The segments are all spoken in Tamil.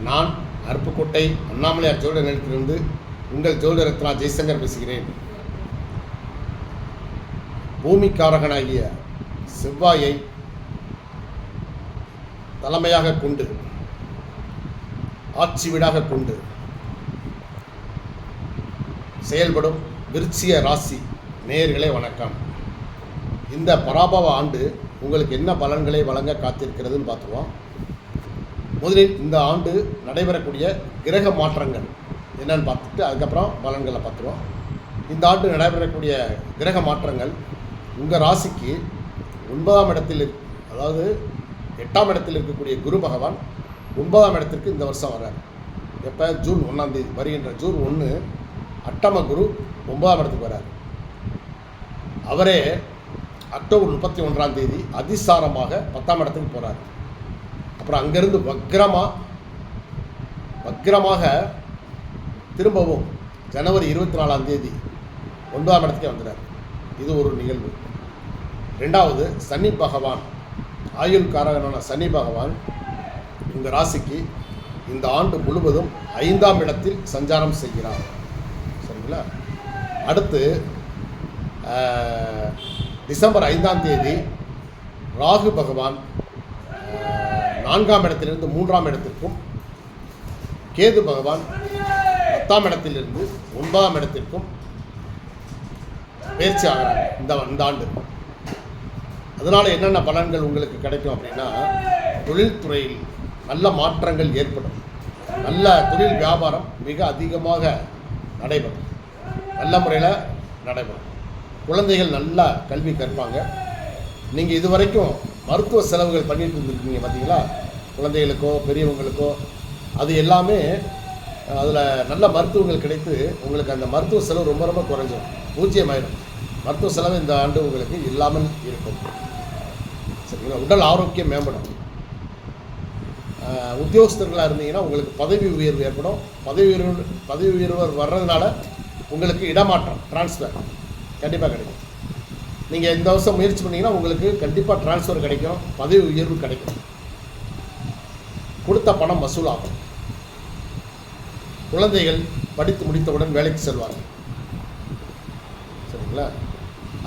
நான் அருப்புக்கோட்டை அண்ணாமலையார் ஜோதிட நிலையத்திலிருந்து உங்கள் ஜோதிட ரத்னா ஜெய்சங்கர் பேசுகிறேன். பூமிக்காரகனாகிய செவ்வாயை தலைமையாக கொண்டு ஆட்சி வீடாக கொண்டு செயல்படும் விருச்சிக ராசி நேயர்களே வணக்கம். இந்த பராபவ ஆண்டு உங்களுக்கு என்ன பலன்களை வழங்க காத்திருக்கிறதுன்னு பார்த்துருவோம். முதலில் இந்த ஆண்டு நடைபெறக்கூடிய கிரக மாற்றங்கள் என்னன்னு பார்த்துட்டு அதுக்கப்புறம் பலன்களை பார்த்துருவோம். இந்த ஆண்டு நடைபெறக்கூடிய கிரக மாற்றங்கள் உங்கள் ராசிக்கு 9ஆம் இடத்தில், அதாவது 8ஆம் இடத்தில் இருக்கக்கூடிய குரு பகவான் 9ஆம் இடத்திற்கு இந்த வருஷம் வர்றார். எப்போ? ஜூன் 1ஆம் தேதி வருகின்ற ஜூன் 1 அட்டம குரு 9ஆம் இடத்துக்கு வர்றார். அவரே அக்டோபர் 31ஆம் தேதி அதிசாரமாக 10ஆம் இடத்துக்கு போகிறார். அப்புறம் அங்கேருந்து வக்ரமாக திரும்பவும் ஜனவரி 24ஆம் தேதி 9ஆம் இடத்துக்கே வந்துடுறார். இது ஒரு நிகழ்வு. ரெண்டாவது, சனி பகவான், ஆயுள் காரகனான சனி பகவான் இந்த ராசிக்கு இந்த ஆண்டு முழுவதும் 5ஆம் இடத்தில் சஞ்சாரம் செய்கிறார். சரிங்களா? அடுத்து டிசம்பர் 5ஆம் தேதி ராகு பகவான் 4ஆம் இடத்திலிருந்து 3ஆம் இடத்திற்கும், கேது பகவான் 10ஆம் இடத்திலிருந்து 9ஆம் இடத்திற்கும் பயிற்சி ஆகிறாங்க இந்த ஆண்டு. அதனால் என்னென்ன பலன்கள் உங்களுக்கு கிடைக்கும் அப்படின்னா, தொழில்துறையில் நல்ல மாற்றங்கள் ஏற்படும். நல்ல தொழில் வியாபாரம் மிக அதிகமாக நடைபெறும், நல்ல முறையில் நடைபெறும். குழந்தைகள் நல்லா கல்வி கற்பாங்க. நீங்கள் இது வரைக்கும் மருத்துவ செலவுகள் பண்ணிட்டு இருந்துருக்கீங்க பார்த்தீங்களா, குழந்தைகளுக்கோ பெரியவங்களுக்கோ, அது எல்லாமே அதில் நல்ல மருத்துவங்கள் கிடைத்து உங்களுக்கு அந்த மருத்துவ செலவு ரொம்ப ரொம்ப குறைஞ்சிடும், பூஜ்ஜியமாயிடும். மருத்துவ செலவு இந்த ஆண்டு உங்களுக்கு இல்லாமல் இருக்கும். சரிங்களா? உடல் ஆரோக்கியம் மேம்படும். உத்தியோகஸ்தர்களாக இருந்தீங்கன்னா உங்களுக்கு பதவி உயர்வு ஏற்படும். பதவி உயர்வு வர்றதுனால உங்களுக்கு இடமாற்றம், டிரான்ஸ்ஃபர் கண்டிப்பாக கிடைக்கும். நீங்கள் இந்த வருஷம் முயற்சி பண்ணிங்கன்னா உங்களுக்கு கண்டிப்பாக டிரான்ஸ்ஃபர் கிடைக்கும், பதவி உயர்வு கிடைக்கும், கொடுத்த பணம் வசூலாகும். குழந்தைகள் படித்து முடித்தவுடன் வேலைக்கு செல்வார்கள். சரிங்களா?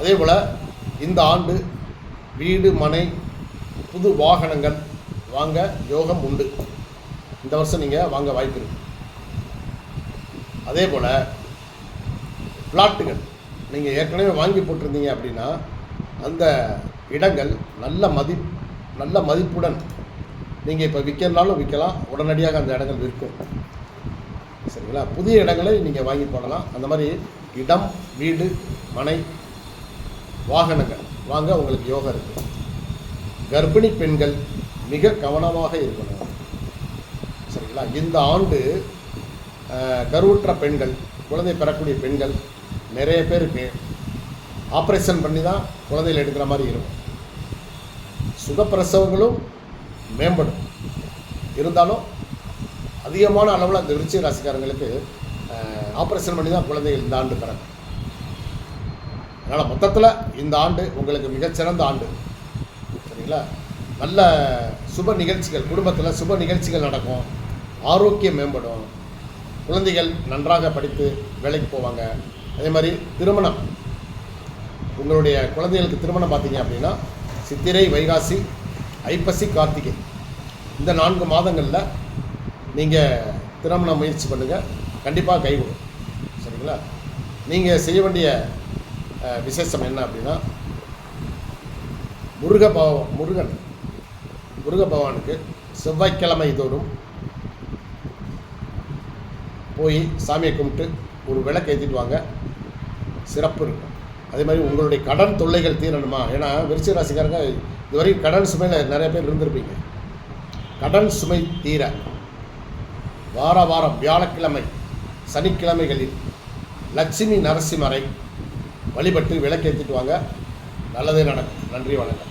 அதே போல் இந்த ஆண்டு வீடு, மனை, புது வாகனங்கள் வாங்க யோகம் உண்டு. இந்த வருஷம் நீங்கள் வாங்க வாய்ப்பு இருக்கு. அதே போல் பிளாட்டுகள் நீங்கள் ஏற்கனவே வாங்கி போட்டிருந்தீங்க அப்படின்னா அந்த இடங்கள் நல்ல மதிப்புடன் நீங்கள் இப்போ விற்கிறனாலும் விற்கலாம், உடனடியாக அந்த இடங்கள் விற்கும். சரிங்களா? புதிய இடங்களை நீங்கள் வாங்கி போடலாம். அந்த மாதிரி இடம், வீடு, மனை, வாகனங்கள் வாங்க உங்களுக்கு யோகம் இருக்குது. கர்ப்பிணி பெண்கள் மிக கவனமாக இருக்கணும். சரிங்களா? இந்த ஆண்டு கருவுற்ற பெண்கள், குழந்தை பெறக்கூடிய பெண்கள் நிறைய பேருக்கு ஆப்ரேஷன் பண்ணி தான் குழந்தைகள் எடுக்கிற மாதிரி இருக்கும். சுகப்பிரசவங்களும் மேம்படும். இருந்தாலும் அதிகமான அளவில் அந்த விருச்சிக ராசிக்காரங்களுக்கு ஆப்ரேஷன் பண்ணி தான் குழந்தைகள் இந்த ஆண்டு பிறக்கும். அதனால் மொத்தத்தில் இந்த ஆண்டு உங்களுக்கு மிகச்சிறந்த ஆண்டு. சரிங்களா? நல்ல சுப நிகழ்ச்சிகள், குடும்பத்தில் சுப நிகழ்ச்சிகள் நடக்கும், ஆரோக்கியம் மேம்படும், குழந்தைகள் நன்றாக படித்து வேலைக்கு போவாங்க. அதே மாதிரி திருமணம், உங்களுடைய குழந்தைகளுக்கு திருமணம் பார்த்தீங்க அப்படின்னா சித்திரை, வைகாசி, ஐப்பசி, கார்த்திகை இந்த 4 மாதங்களில் நீங்கள் திருமண முயற்சி பண்ணுங்கள், கண்டிப்பாக கைவிடும். சரிங்களா? நீங்கள் செய்ய வேண்டிய விசேஷம் என்ன அப்படின்னா, முருக பகவானுக்கு செவ்வாய்க்கிழமை தோறும் போய் சாமியை கும்பிட்டு ஒரு விளக்கு ஏற்றிட்டு வாங்க, சிறப்பு இருக்கும். அதே மாதிரி உங்களுடைய கடன் தொல்லைகள் தீரணுமா? ஏன்னா விருச்சிக ராசிக்காரங்க இதுவரைக்கும் கடன் சுமையில் நிறைய பேர் இருந்திருப்பீங்க. கடன் சுமை தீர வாரம் வியாழக்கிழமை, சனிக்கிழமைகளில் லட்சுமி நரசிம்மரை வழிபட்டு விளக்கேற்றிட்டு வாங்க, நல்லதே நடக்கும். நன்றி, வணக்கம்.